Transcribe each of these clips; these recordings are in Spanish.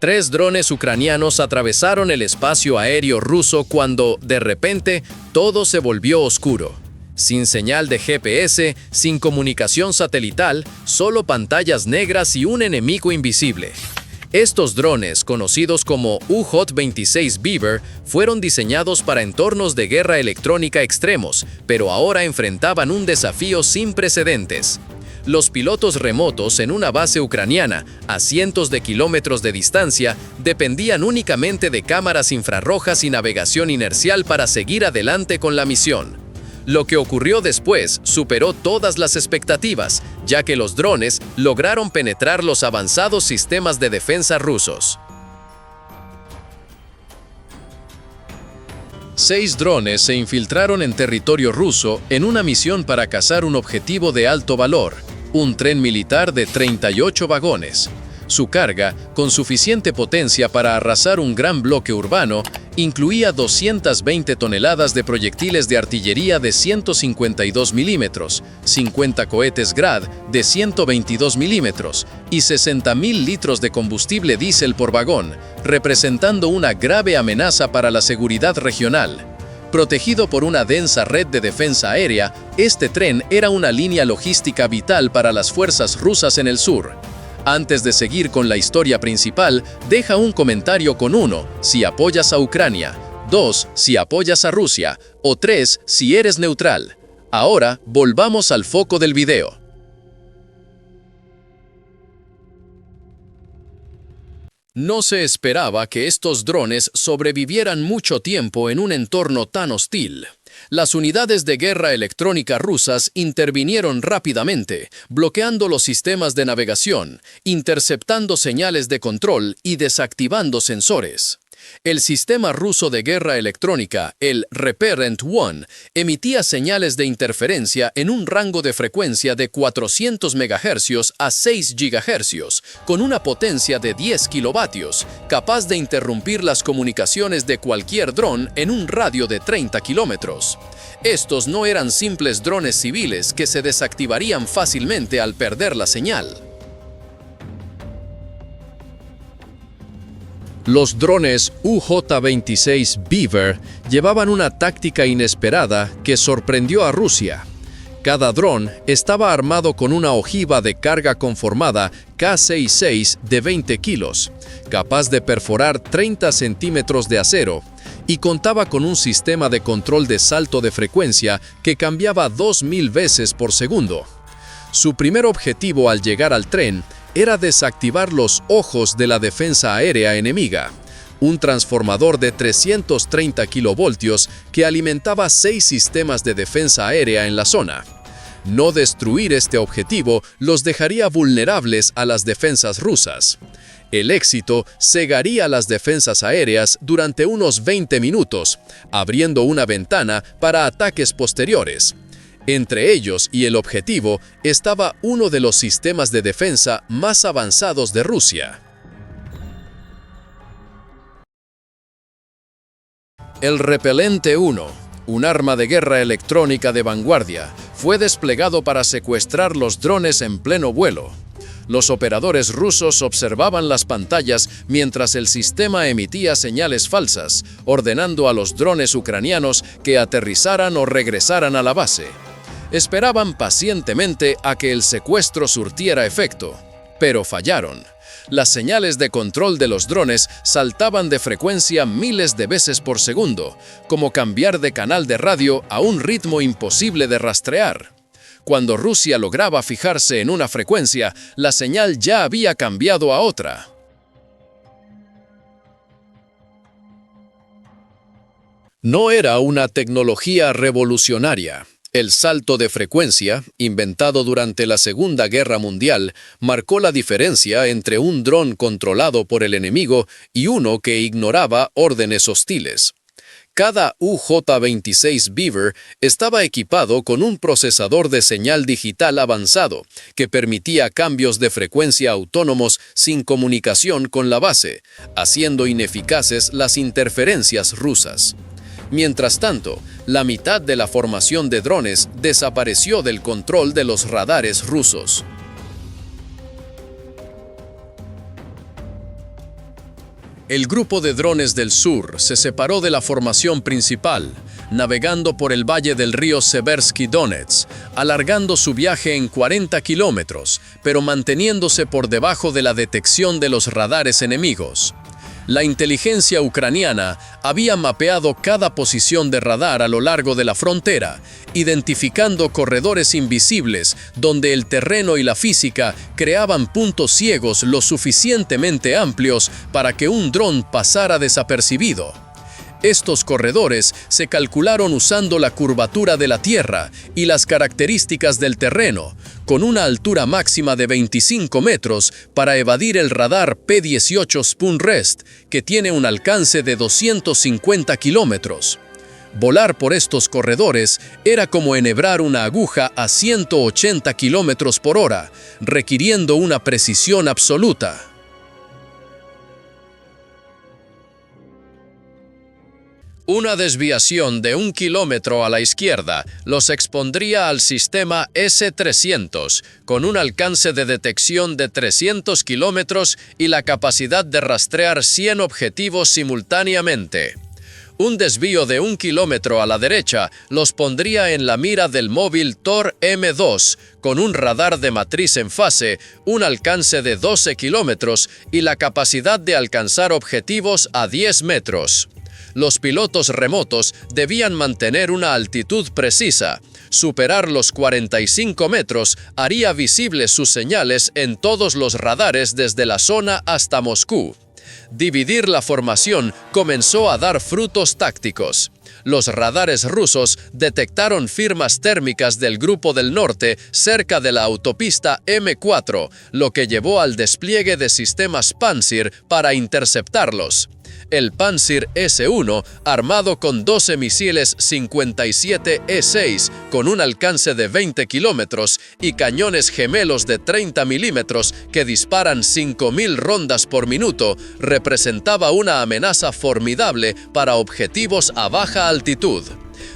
3 drones ucranianos atravesaron el espacio aéreo ruso cuando, de repente, todo se volvió oscuro. Sin señal de GPS, sin comunicación satelital, solo pantallas negras y un enemigo invisible. Estos drones, conocidos como UJ-26 Beaver, fueron diseñados para entornos de guerra electrónica extremos, pero ahora enfrentaban un desafío sin precedentes. Los pilotos remotos en una base ucraniana, a cientos de kilómetros de distancia, dependían únicamente de cámaras infrarrojas y navegación inercial para seguir adelante con la misión. Lo que ocurrió después superó todas las expectativas, ya que los drones lograron penetrar los avanzados sistemas de defensa rusos. 6 drones se infiltraron en territorio ruso en una misión para cazar un objetivo de alto valor, un tren militar de 38 vagones. Su carga, con suficiente potencia para arrasar un gran bloque urbano, incluía 220 toneladas de proyectiles de artillería de 152 milímetros, 50 cohetes Grad de 122 milímetros y 60.000 litros de combustible diésel por vagón, representando una grave amenaza para la seguridad regional. Protegido por una densa red de defensa aérea, este tren era una línea logística vital para las fuerzas rusas en el sur. Antes de seguir con la historia principal, deja un comentario con 1, si apoyas a Ucrania, 2, si apoyas a Rusia, o 3, si eres neutral. Ahora, volvamos al foco del video. No se esperaba que estos drones sobrevivieran mucho tiempo en un entorno tan hostil. Las unidades de guerra electrónica rusas intervinieron rápidamente, bloqueando los sistemas de navegación, interceptando señales de control y desactivando sensores. El sistema ruso de guerra electrónica, el Reparent-1, emitía señales de interferencia en un rango de frecuencia de 400 MHz a 6 GHz, con una potencia de 10 kilovatios, capaz de interrumpir las comunicaciones de cualquier dron en un radio de 30 kilómetros. Estos no eran simples drones civiles que se desactivarían fácilmente al perder la señal. Los drones UJ-26 Beaver llevaban una táctica inesperada que sorprendió a Rusia. Cada dron estaba armado con una ojiva de carga conformada K66 de 20 kilos, capaz de perforar 30 centímetros de acero, y contaba con un sistema de control de salto de frecuencia que cambiaba 2000 veces por segundo. Su primer objetivo al llegar al tren era desactivar los ojos de la defensa aérea enemiga, un transformador de 330 kilovoltios que alimentaba 6 sistemas de defensa aérea en la zona. No destruir este objetivo los dejaría vulnerables a las defensas rusas. El éxito cegaría las defensas aéreas durante unos 20 minutos, abriendo una ventana para ataques posteriores. Entre ellos y el objetivo estaba uno de los sistemas de defensa más avanzados de Rusia. El Repelente 1, un arma de guerra electrónica de vanguardia, fue desplegado para secuestrar los drones en pleno vuelo. Los operadores rusos observaban las pantallas mientras el sistema emitía señales falsas, ordenando a los drones ucranianos que aterrizaran o regresaran a la base. Esperaban pacientemente a que el secuestro surtiera efecto, pero fallaron. Las señales de control de los drones saltaban de frecuencia miles de veces por segundo, como cambiar de canal de radio a un ritmo imposible de rastrear. Cuando Rusia lograba fijarse en una frecuencia, la señal ya había cambiado a otra. No era una tecnología revolucionaria. El salto de frecuencia, inventado durante la Segunda Guerra Mundial, marcó la diferencia entre un dron controlado por el enemigo y uno que ignoraba órdenes hostiles. Cada UJ-26 Beaver estaba equipado con un procesador de señal digital avanzado que permitía cambios de frecuencia autónomos sin comunicación con la base, haciendo ineficaces las interferencias rusas. Mientras tanto, la mitad de la formación de drones desapareció del control de los radares rusos. El grupo de drones del sur se separó de la formación principal, navegando por el valle del río Seversky Donets, alargando su viaje en 40 kilómetros, pero manteniéndose por debajo de la detección de los radares enemigos. La inteligencia ucraniana había mapeado cada posición de radar a lo largo de la frontera, identificando corredores invisibles donde el terreno y la física creaban puntos ciegos lo suficientemente amplios para que un dron pasara desapercibido. Estos corredores se calcularon usando la curvatura de la Tierra y las características del terreno, con una altura máxima de 25 metros para evadir el radar P-18 Spoon-REST, que tiene un alcance de 250 kilómetros. Volar por estos corredores era como enhebrar una aguja a 180 kilómetros por hora, requiriendo una precisión absoluta. Una desviación de 1 kilómetro a la izquierda los expondría al sistema S-300, con un alcance de detección de 300 kilómetros y la capacidad de rastrear 100 objetivos simultáneamente. Un desvío de 1 kilómetro a la derecha los pondría en la mira del móvil Tor M2, con un radar de matriz en fase, un alcance de 12 kilómetros y la capacidad de alcanzar objetivos a 10 metros. Los pilotos remotos debían mantener una altitud precisa. Superar los 45 metros haría visibles sus señales en todos los radares desde la zona hasta Moscú. Dividir la formación comenzó a dar frutos tácticos. Los radares rusos detectaron firmas térmicas del Grupo del Norte cerca de la autopista M4, lo que llevó al despliegue de sistemas Pantsir para interceptarlos. El Pantsir S-1, armado con 12 misiles 57E6 con un alcance de 20 kilómetros y cañones gemelos de 30 milímetros que disparan 5.000 rondas por minuto, representaba una amenaza formidable para objetivos a baja altitud.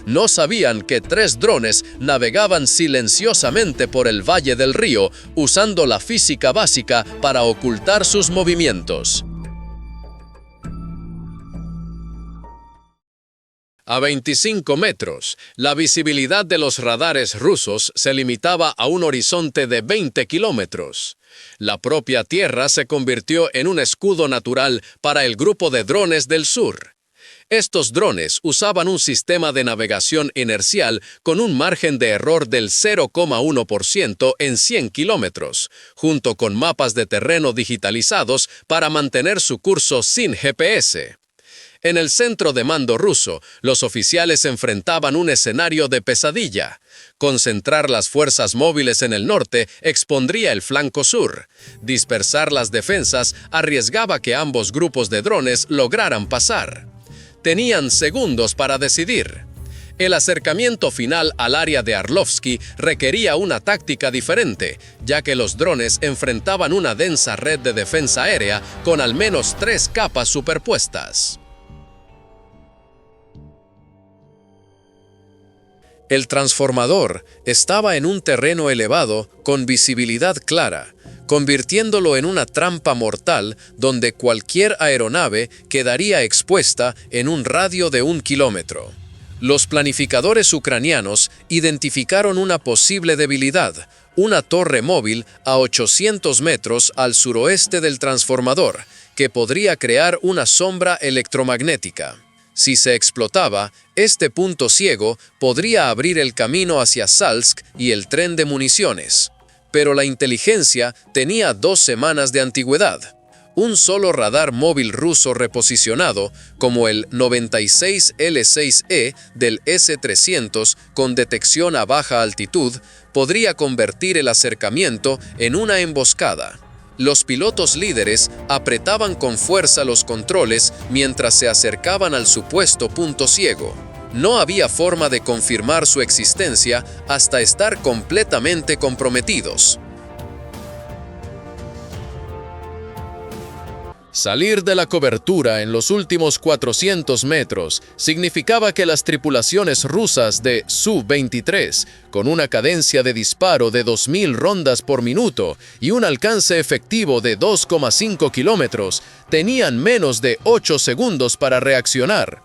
No sabían que 3 drones navegaban silenciosamente por el valle del río, usando la física básica para ocultar sus movimientos. A 25 metros, la visibilidad de los radares rusos se limitaba a un horizonte de 20 kilómetros. La propia Tierra se convirtió en un escudo natural para el grupo de drones del sur. Estos drones usaban un sistema de navegación inercial con un margen de error del 0,1% en 100 kilómetros, junto con mapas de terreno digitalizados para mantener su curso sin GPS. En el centro de mando ruso, los oficiales enfrentaban un escenario de pesadilla. Concentrar las fuerzas móviles en el norte expondría el flanco sur. Dispersar las defensas arriesgaba que ambos grupos de drones lograran pasar. Tenían segundos para decidir. El acercamiento final al área de Arlovsky requería una táctica diferente, ya que los drones enfrentaban una densa red de defensa aérea con al menos 3 capas superpuestas. El transformador estaba en un terreno elevado con visibilidad clara, convirtiéndolo en una trampa mortal donde cualquier aeronave quedaría expuesta en un radio de 1 kilómetro. Los planificadores ucranianos identificaron una posible debilidad, una torre móvil a 800 metros al suroeste del transformador, que podría crear una sombra electromagnética. Si se explotaba, este punto ciego podría abrir el camino hacia Salsk y el tren de municiones. Pero la inteligencia tenía 2 semanas de antigüedad. Un solo radar móvil ruso reposicionado, como el 96L6E del S-300 con detección a baja altitud, podría convertir el acercamiento en una emboscada. Los pilotos líderes apretaban con fuerza los controles mientras se acercaban al supuesto punto ciego. No había forma de confirmar su existencia hasta estar completamente comprometidos. Salir de la cobertura en los últimos 400 metros significaba que las tripulaciones rusas de Su-23, con una cadencia de disparo de 2.000 rondas por minuto y un alcance efectivo de 2,5 kilómetros, tenían menos de 8 segundos para reaccionar.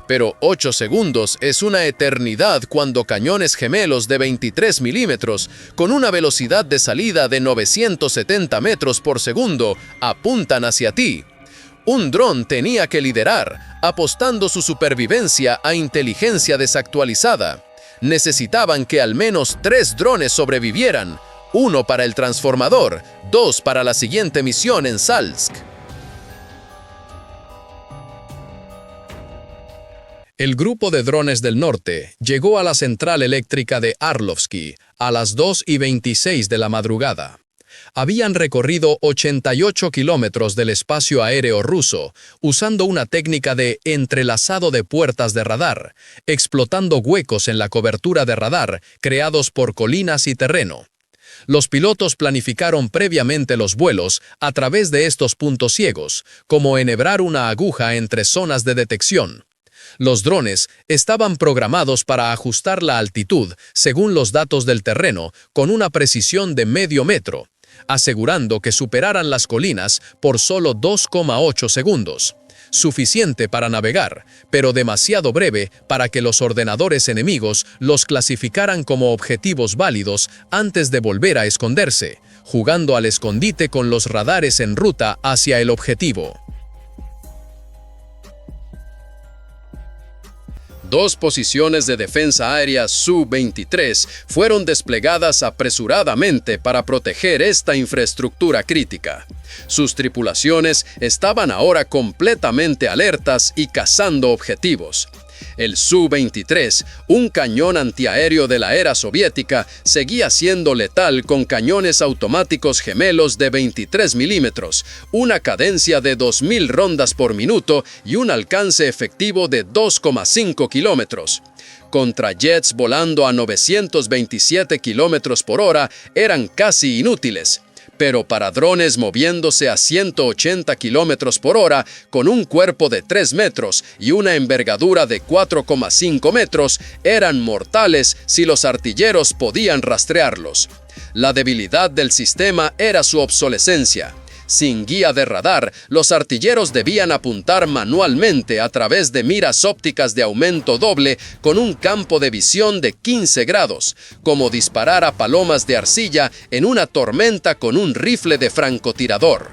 Pero 8 segundos es una eternidad cuando cañones gemelos de 23 milímetros, con una velocidad de salida de 970 metros por segundo, apuntan hacia ti. Un dron tenía que liderar, apostando su supervivencia a inteligencia desactualizada. Necesitaban que al menos 3 drones sobrevivieran, 1 para el transformador, 2 para la siguiente misión en Salsk. El grupo de drones del norte llegó a la central eléctrica de Arlovsky a las 2:26 de la madrugada. Habían recorrido 88 kilómetros del espacio aéreo ruso, usando una técnica de entrelazado de puertas de radar, explotando huecos en la cobertura de radar creados por colinas y terreno. Los pilotos planificaron previamente los vuelos a través de estos puntos ciegos, como enhebrar una aguja entre zonas de detección. Los drones estaban programados para ajustar la altitud según los datos del terreno con una precisión de medio metro, asegurando que superaran las colinas por solo 2,8 segundos. Suficiente para navegar, pero demasiado breve para que los ordenadores enemigos los clasificaran como objetivos válidos antes de volver a esconderse, jugando al escondite con los radares en ruta hacia el objetivo. 2 posiciones de defensa aérea Su-23 fueron desplegadas apresuradamente para proteger esta infraestructura crítica. Sus tripulaciones estaban ahora completamente alertas y cazando objetivos. El Su-23, un cañón antiaéreo de la era soviética, seguía siendo letal con cañones automáticos gemelos de 23 milímetros, una cadencia de 2.000 rondas por minuto y un alcance efectivo de 2,5 kilómetros. Contra jets volando a 927 kilómetros por hora eran casi inútiles. Pero para drones moviéndose a 180 kilómetros por hora, con un cuerpo de 3 metros y una envergadura de 4,5 metros, eran mortales si los artilleros podían rastrearlos. La debilidad del sistema era su obsolescencia. Sin guía de radar, los artilleros debían apuntar manualmente a través de miras ópticas de aumento doble con un campo de visión de 15 grados, como disparar a palomas de arcilla en una tormenta con un rifle de francotirador.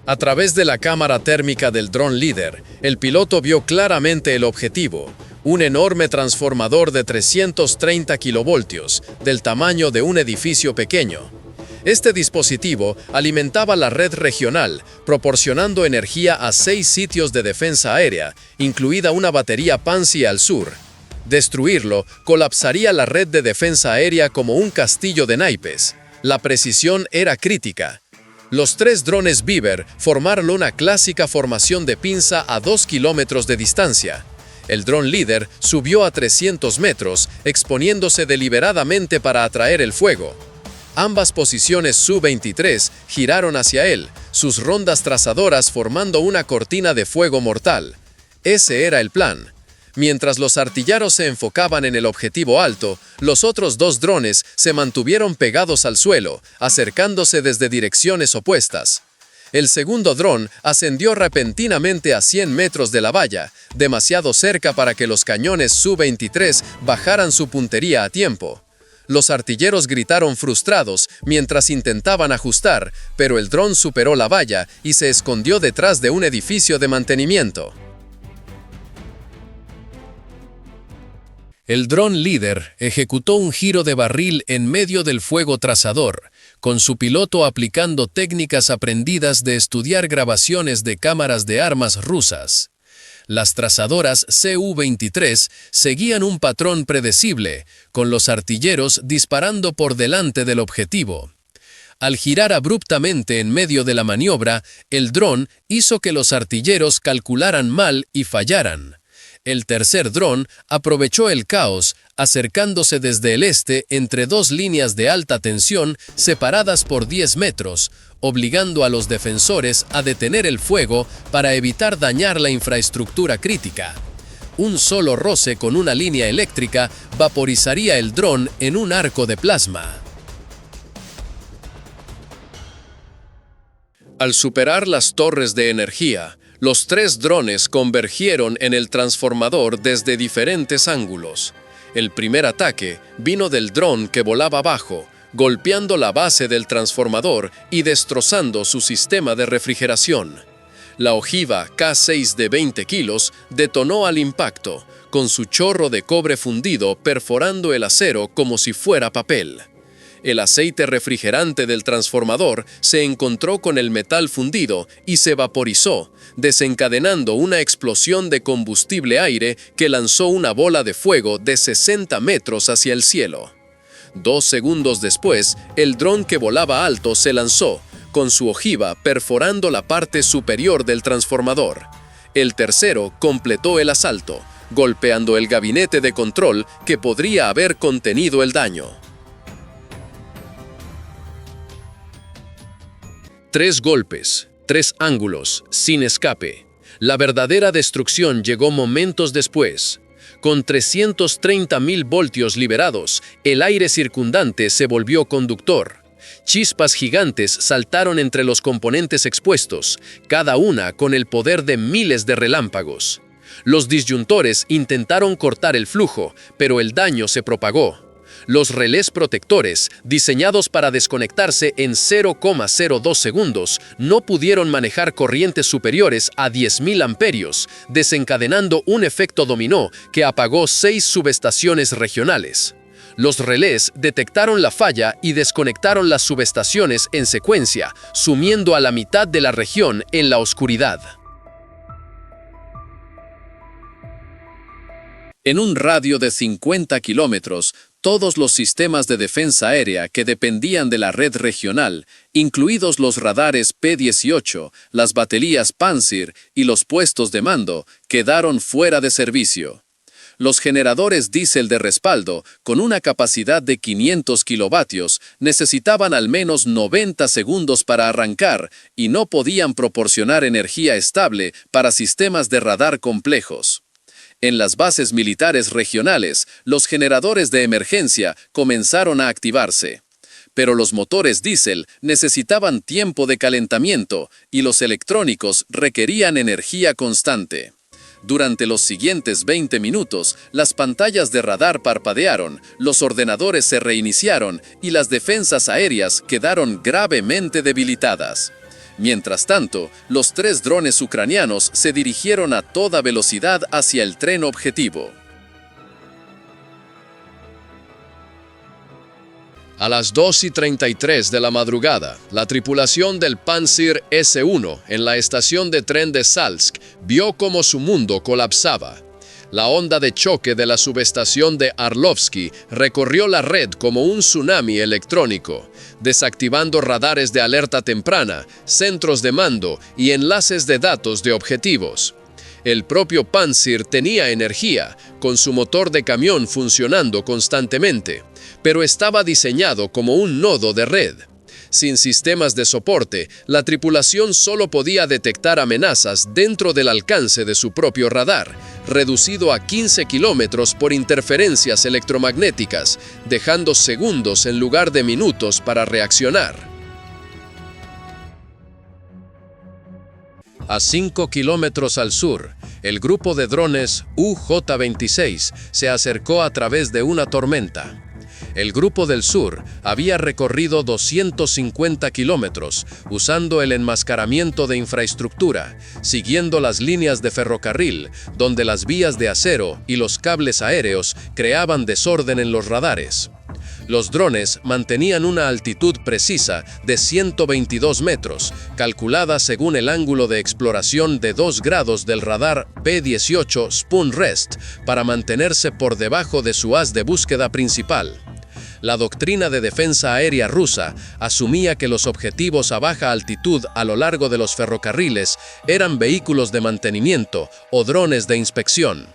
A través de la cámara térmica del dron líder, el piloto vio claramente el objetivo. Un enorme transformador de 330 kilovoltios, del tamaño de un edificio pequeño. Este dispositivo alimentaba la red regional, proporcionando energía a 6 sitios de defensa aérea, incluida una batería Pansy al sur. Destruirlo colapsaría la red de defensa aérea como un castillo de naipes. La precisión era crítica. Los 3 drones Beaver formaron una clásica formación de pinza a 2 kilómetros de distancia. El dron líder subió a 300 metros, exponiéndose deliberadamente para atraer el fuego. Ambas posiciones Su-23 giraron hacia él, sus rondas trazadoras formando una cortina de fuego mortal. Ese era el plan. Mientras los artilleros se enfocaban en el objetivo alto, los otros 2 drones se mantuvieron pegados al suelo, acercándose desde direcciones opuestas. El segundo dron ascendió repentinamente a 100 metros de la valla, demasiado cerca para que los cañones Su-23 bajaran su puntería a tiempo. Los artilleros gritaron frustrados mientras intentaban ajustar, pero el dron superó la valla y se escondió detrás de un edificio de mantenimiento. El dron líder ejecutó un giro de barril en medio del fuego trazador, con su piloto aplicando técnicas aprendidas de estudiar grabaciones de cámaras de armas rusas. Las trazadoras Cu-23 seguían un patrón predecible, con los artilleros disparando por delante del objetivo. Al girar abruptamente en medio de la maniobra, el dron hizo que los artilleros calcularan mal y fallaran. El tercer dron aprovechó el caos, acercándose desde el este entre dos líneas de alta tensión separadas por 10 metros, obligando a los defensores a detener el fuego para evitar dañar la infraestructura crítica. Un solo roce con una línea eléctrica vaporizaría el dron en un arco de plasma. Al superar las torres de energía, los tres drones convergieron en el transformador desde diferentes ángulos. El primer ataque vino del dron que volaba abajo, golpeando la base del transformador y destrozando su sistema de refrigeración. La ojiva K6 de 20 kilos detonó al impacto, con su chorro de cobre fundido perforando el acero como si fuera papel. El aceite refrigerante del transformador se encontró con el metal fundido y se vaporizó, desencadenando una explosión de combustible-aire que lanzó una bola de fuego de 60 metros hacia el cielo. 2 segundos después, el dron que volaba alto se lanzó, con su ojiva perforando la parte superior del transformador. El tercero completó el asalto, golpeando el gabinete de control que podría haber contenido el daño. 3 golpes, 3 ángulos, sin escape. La verdadera destrucción llegó momentos después. Con 330.000 voltios liberados, el aire circundante se volvió conductor. Chispas gigantes saltaron entre los componentes expuestos, cada una con el poder de miles de relámpagos. Los disyuntores intentaron cortar el flujo, pero el daño se propagó. Los relés protectores, diseñados para desconectarse en 0,02 segundos, no pudieron manejar corrientes superiores a 10.000 amperios, desencadenando un efecto dominó que apagó 6 subestaciones regionales. Los relés detectaron la falla y desconectaron las subestaciones en secuencia, sumiendo a la mitad de la región en la oscuridad. En un radio de 50 kilómetros, todos los sistemas de defensa aérea que dependían de la red regional, incluidos los radares P-18, las baterías Pantsir y los puestos de mando, quedaron fuera de servicio. Los generadores diésel de respaldo, con una capacidad de 500 kilovatios, necesitaban al menos 90 segundos para arrancar y no podían proporcionar energía estable para sistemas de radar complejos. En las bases militares regionales, los generadores de emergencia comenzaron a activarse. Pero los motores diésel necesitaban tiempo de calentamiento y los electrónicos requerían energía constante. Durante los siguientes 20 minutos, las pantallas de radar parpadearon, los ordenadores se reiniciaron y las defensas aéreas quedaron gravemente debilitadas. Mientras tanto, los 3 drones ucranianos se dirigieron a toda velocidad hacia el tren objetivo. A las 2:33 de la madrugada, la tripulación del Pantsir S-1 en la estación de tren de Salsk vio cómo su mundo colapsaba. La onda de choque de la subestación de Arlovsky recorrió la red como un tsunami electrónico, desactivando radares de alerta temprana, centros de mando y enlaces de datos de objetivos. El propio Pantsir tenía energía, con su motor de camión funcionando constantemente, pero estaba diseñado como un nodo de red. Sin sistemas de soporte, la tripulación solo podía detectar amenazas dentro del alcance de su propio radar, reducido a 15 kilómetros por interferencias electromagnéticas, dejando segundos en lugar de minutos para reaccionar. A 5 kilómetros al sur, el grupo de drones UJ-26 se acercó a través de una tormenta. El grupo del sur había recorrido 250 kilómetros usando el enmascaramiento de infraestructura, siguiendo las líneas de ferrocarril, donde las vías de acero y los cables aéreos creaban desorden en los radares. Los drones mantenían una altitud precisa de 122 metros, calculada según el ángulo de exploración de 2 grados del radar P-18 Spoon Rest, para mantenerse por debajo de su haz de búsqueda principal. La doctrina de defensa aérea rusa asumía que los objetivos a baja altitud a lo largo de los ferrocarriles eran vehículos de mantenimiento o drones de inspección.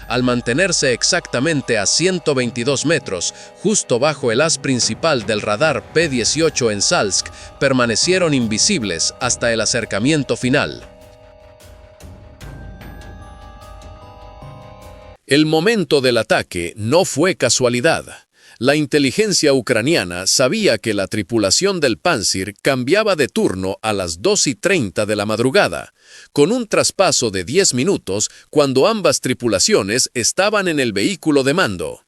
al mantenerse exactamente a 122 metros, justo bajo el haz principal del radar P-18 en Salsk, permanecieron invisibles hasta el acercamiento final. El momento del ataque no fue casualidad. La inteligencia ucraniana sabía que la tripulación del Pantsir cambiaba de turno a las 2:30 de la madrugada, con un traspaso de 10 minutos cuando ambas tripulaciones estaban en el vehículo de mando.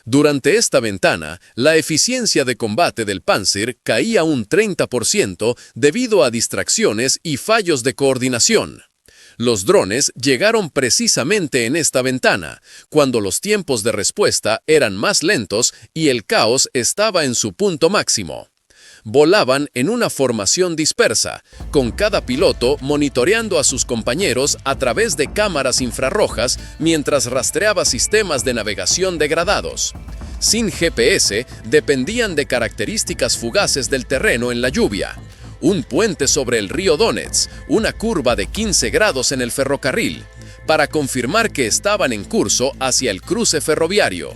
Durante esta ventana, la eficiencia de combate del Pantsir caía un 30% debido a distracciones y fallos de coordinación. Los drones llegaron precisamente en esta ventana, cuando los tiempos de respuesta eran más lentos y el caos estaba en su punto máximo. Volaban en una formación dispersa, con cada piloto monitoreando a sus compañeros a través de cámaras infrarrojas mientras rastreaba sistemas de navegación degradados. Sin GPS, dependían de características fugaces del terreno en la lluvia. Un puente sobre el río Donets, una curva de 15 grados en el ferrocarril, para confirmar que estaban en curso hacia el cruce ferroviario.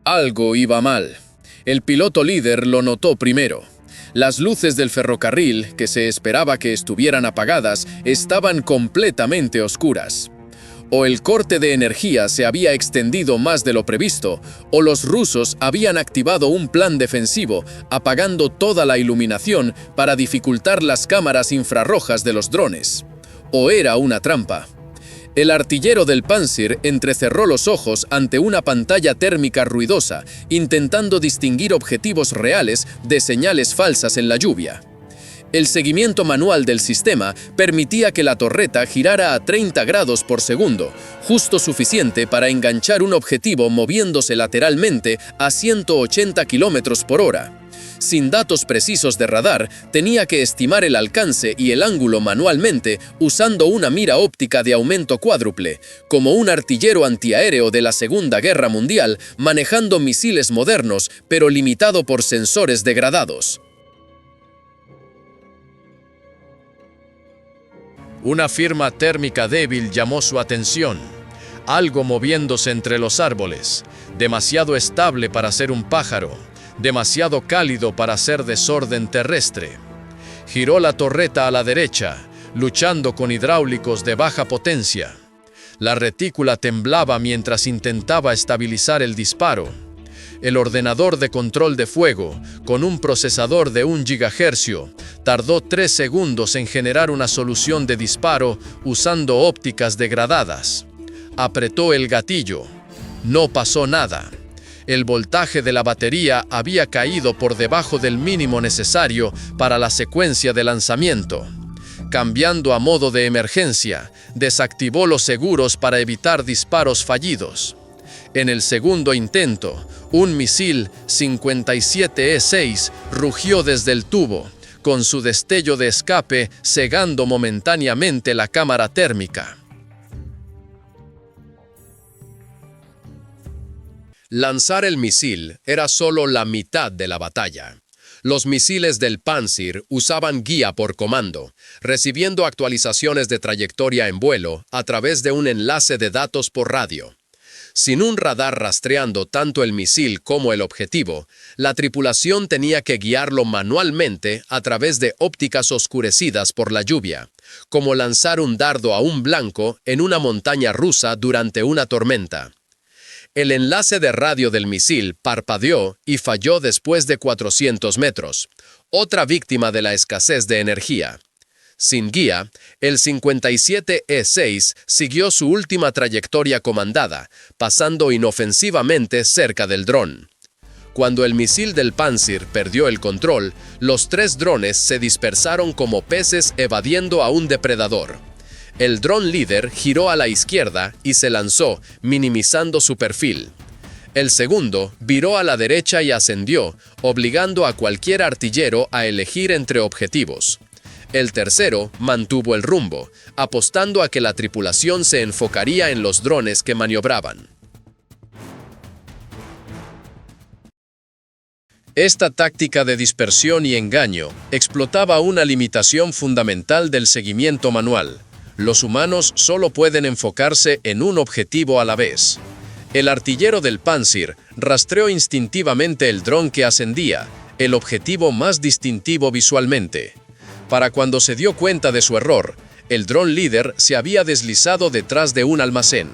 Algo iba mal. El piloto líder lo notó primero. Las luces del ferrocarril, que se esperaba que estuvieran apagadas, estaban completamente oscuras. O el corte de energía se había extendido más de lo previsto, o los rusos habían activado un plan defensivo, apagando toda la iluminación para dificultar las cámaras infrarrojas de los drones. O era una trampa. El artillero del Pantsir entrecerró los ojos ante una pantalla térmica ruidosa, intentando distinguir objetivos reales de señales falsas en la lluvia. El seguimiento manual del sistema permitía que la torreta girara a 30 grados por segundo, justo suficiente para enganchar un objetivo moviéndose lateralmente a 180 km por hora. Sin datos precisos de radar, tenía que estimar el alcance y el ángulo manualmente usando una mira óptica de aumento cuádruple, como un artillero antiaéreo de la Segunda Guerra Mundial manejando misiles modernos, pero limitado por sensores degradados. Una firma térmica débil llamó su atención. Algo moviéndose entre los árboles, demasiado estable para ser un pájaro, demasiado cálido para ser desorden terrestre. Giró la torreta a la derecha, luchando con hidráulicos de baja potencia. La retícula temblaba mientras intentaba estabilizar el disparo. El ordenador de control de fuego, con un procesador de 1 GHz, tardó 3 segundos en generar una solución de disparo usando ópticas degradadas. Apretó el gatillo. No pasó nada. El voltaje de la batería había caído por debajo del mínimo necesario para la secuencia de lanzamiento. Cambiando a modo de emergencia, desactivó los seguros para evitar disparos fallidos. En el segundo intento, un misil 57E6 rugió desde el tubo, con su destello de escape cegando momentáneamente la cámara térmica. Lanzar el misil era solo la mitad de la batalla. Los misiles del Pantsir usaban guía por comando, recibiendo actualizaciones de trayectoria en vuelo a través de un enlace de datos por radio. Sin un radar rastreando tanto el misil como el objetivo, la tripulación tenía que guiarlo manualmente a través de ópticas oscurecidas por la lluvia, como lanzar un dardo a un blanco en una montaña rusa durante una tormenta. El enlace de radio del misil parpadeó y falló después de 400 metros, otra víctima de la escasez de energía. Sin guía, el 57E6 siguió su última trayectoria comandada, pasando inofensivamente cerca del dron. Cuando el misil del Pantsir perdió el control, los 3 drones se dispersaron como peces evadiendo a un depredador. El dron líder giró a la izquierda y se lanzó, minimizando su perfil. El segundo viró a la derecha y ascendió, obligando a cualquier artillero a elegir entre objetivos. El tercero mantuvo el rumbo, apostando a que la tripulación se enfocaría en los drones que maniobraban. Esta táctica de dispersión y engaño explotaba una limitación fundamental del seguimiento manual. Los humanos solo pueden enfocarse en un objetivo a la vez. El artillero del Panzer rastreó instintivamente el dron que ascendía, el objetivo más distintivo visualmente. Para cuando se dio cuenta de su error, el dron líder se había deslizado detrás de un almacén.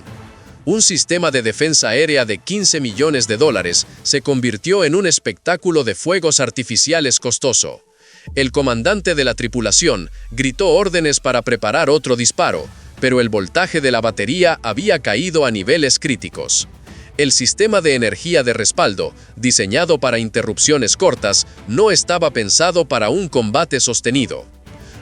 Un sistema de defensa aérea de $15 millones se convirtió en un espectáculo de fuegos artificiales costoso. El comandante de la tripulación gritó órdenes para preparar otro disparo, pero el voltaje de la batería había caído a niveles críticos. El sistema de energía de respaldo, diseñado para interrupciones cortas, no estaba pensado para un combate sostenido.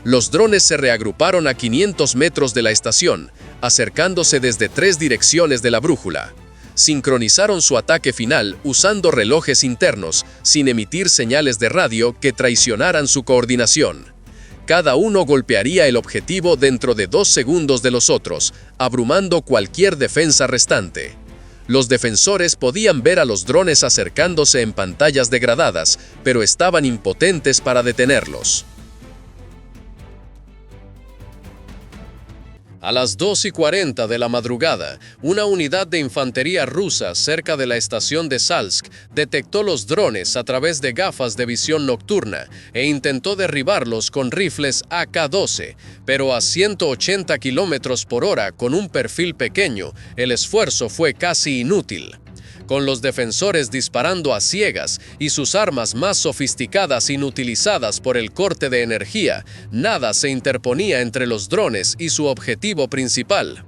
Los drones se reagruparon a 500 metros de la estación, acercándose desde 3 direcciones de la brújula. Sincronizaron su ataque final usando relojes internos, sin emitir señales de radio que traicionaran su coordinación. Cada uno golpearía el objetivo dentro de 2 segundos de los otros, abrumando cualquier defensa restante. Los defensores podían ver a los drones acercándose en pantallas degradadas, pero estaban impotentes para detenerlos. A las 2:40 de la madrugada, una unidad de infantería rusa cerca de la estación de Salsk detectó los drones a través de gafas de visión nocturna e intentó derribarlos con rifles AK-12, pero a 180 km/h con un perfil pequeño, el esfuerzo fue casi inútil. Con los defensores disparando a ciegas y sus armas más sofisticadas inutilizadas por el corte de energía, nada se interponía entre los drones y su objetivo principal.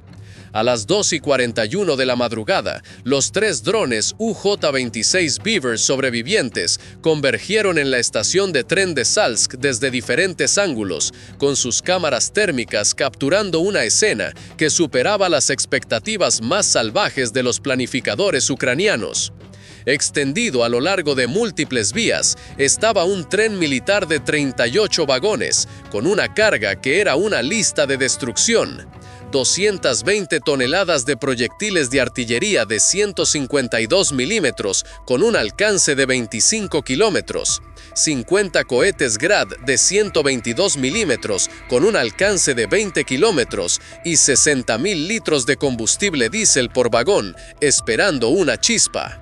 A las 2:41 de la madrugada, los 3 drones UJ-26 Beaver sobrevivientes convergieron en la estación de tren de Salsk desde diferentes ángulos, con sus cámaras térmicas capturando una escena que superaba las expectativas más salvajes de los planificadores ucranianos. Extendido a lo largo de múltiples vías, estaba un tren militar de 38 vagones, con una carga que era una lista de destrucción. 220 toneladas de proyectiles de artillería de 152 milímetros con un alcance de 25 kilómetros, 50 cohetes Grad de 122 milímetros con un alcance de 20 kilómetros y 60.000 litros de combustible diésel por vagón, esperando una chispa.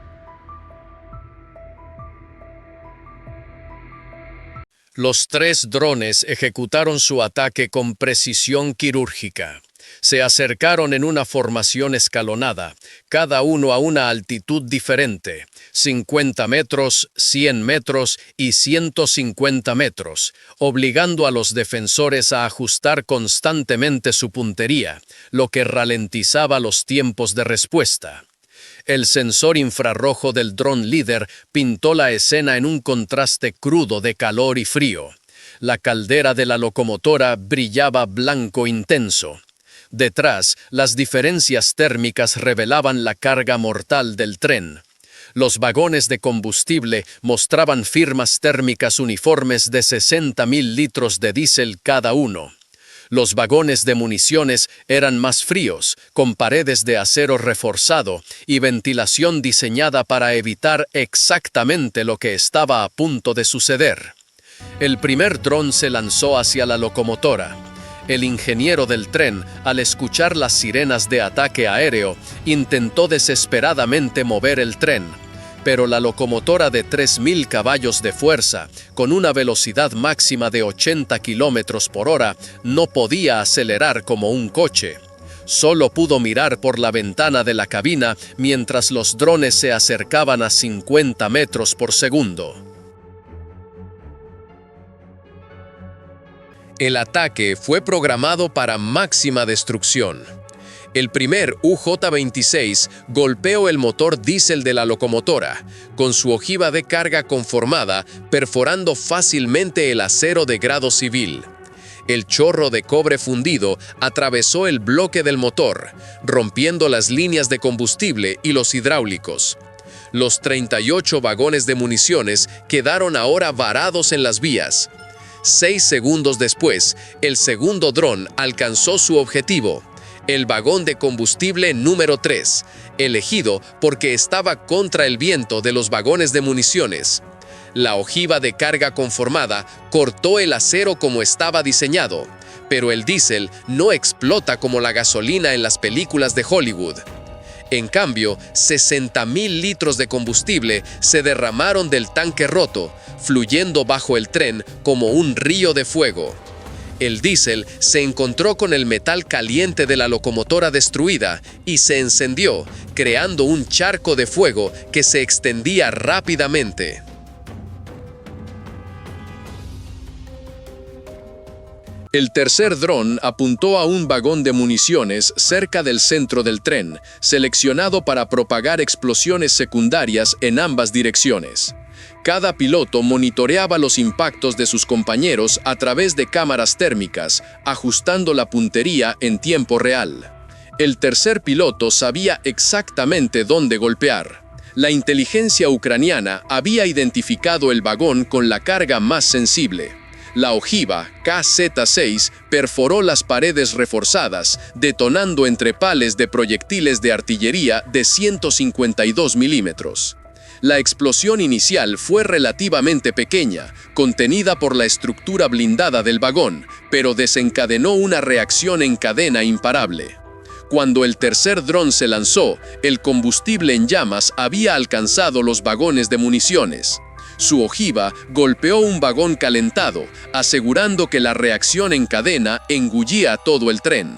Los 3 drones ejecutaron su ataque con precisión quirúrgica. Se acercaron en una formación escalonada, cada uno a una altitud diferente, 50 metros, 100 metros y 150 metros, obligando a los defensores a ajustar constantemente su puntería, lo que ralentizaba los tiempos de respuesta. El sensor infrarrojo del dron líder pintó la escena en un contraste crudo de calor y frío. La caldera de la locomotora brillaba blanco intenso. Detrás, las diferencias térmicas revelaban la carga mortal del tren. Los vagones de combustible mostraban firmas térmicas uniformes de 60.000 litros de diésel cada uno. Los vagones de municiones eran más fríos, con paredes de acero reforzado y ventilación diseñada para evitar exactamente lo que estaba a punto de suceder. El primer dron se lanzó hacia la locomotora. El ingeniero del tren, al escuchar las sirenas de ataque aéreo, intentó desesperadamente mover el tren, pero la locomotora de 3.000 caballos de fuerza, con una velocidad máxima de 80 km/h, no podía acelerar como un coche. Solo pudo mirar por la ventana de la cabina mientras los drones se acercaban a 50 metros por segundo. El ataque fue programado para máxima destrucción. El primer UJ-26 golpeó el motor diésel de la locomotora, con su ojiva de carga conformada, perforando fácilmente el acero de grado civil. El chorro de cobre fundido atravesó el bloque del motor, rompiendo las líneas de combustible y los hidráulicos. Los 38 vagones de municiones quedaron ahora varados en las vías. 6 segundos después, el segundo dron alcanzó su objetivo, el vagón de combustible número 3, elegido porque estaba contra el viento de los vagones de municiones. La ojiva de carga conformada cortó el acero como estaba diseñado, pero el diésel no explota como la gasolina en las películas de Hollywood. En cambio, 60.000 litros de combustible se derramaron del tanque roto, fluyendo bajo el tren como un río de fuego. El diésel se encontró con el metal caliente de la locomotora destruida y se encendió, creando un charco de fuego que se extendía rápidamente. El tercer dron apuntó a un vagón de municiones cerca del centro del tren, seleccionado para propagar explosiones secundarias en ambas direcciones. Cada piloto monitoreaba los impactos de sus compañeros a través de cámaras térmicas, ajustando la puntería en tiempo real. El tercer piloto sabía exactamente dónde golpear. La inteligencia ucraniana había identificado el vagón con la carga más sensible. La ojiva KZ-6 perforó las paredes reforzadas, detonando entre pales de proyectiles de artillería de 152 milímetros. La explosión inicial fue relativamente pequeña, contenida por la estructura blindada del vagón, pero desencadenó una reacción en cadena imparable. Cuando el tercer dron se lanzó, el combustible en llamas había alcanzado los vagones de municiones. Su ojiva golpeó un vagón calentado, asegurando que la reacción en cadena engullía todo el tren.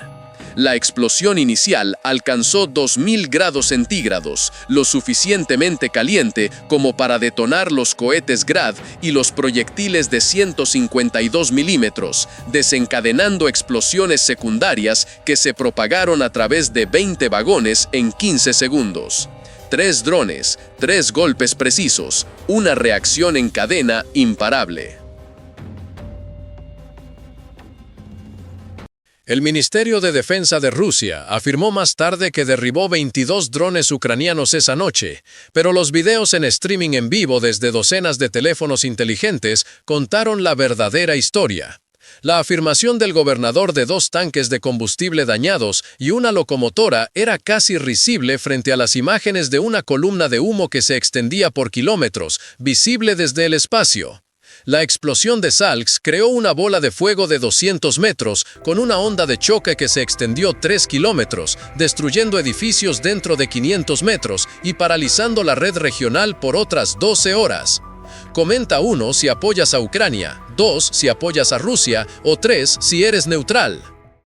La explosión inicial alcanzó 2000 grados centígrados, lo suficientemente caliente como para detonar los cohetes Grad y los proyectiles de 152 milímetros, desencadenando explosiones secundarias que se propagaron a través de 20 vagones en 15 segundos. 3 drones, 3 golpes precisos, una reacción en cadena imparable. El Ministerio de Defensa de Rusia afirmó más tarde que derribó 22 drones ucranianos esa noche, pero los videos en streaming en vivo desde docenas de teléfonos inteligentes contaron la verdadera historia. La afirmación del gobernador de 2 tanques de combustible dañados y una locomotora era casi risible frente a las imágenes de una columna de humo que se extendía por kilómetros, visible desde el espacio. La explosión de Salsk creó una bola de fuego de 200 metros con una onda de choque que se extendió 3 kilómetros, destruyendo edificios dentro de 500 metros y paralizando la red regional por otras 12 horas. Comenta 1 si apoyas a Ucrania, 2 si apoyas a Rusia o 3 si eres neutral.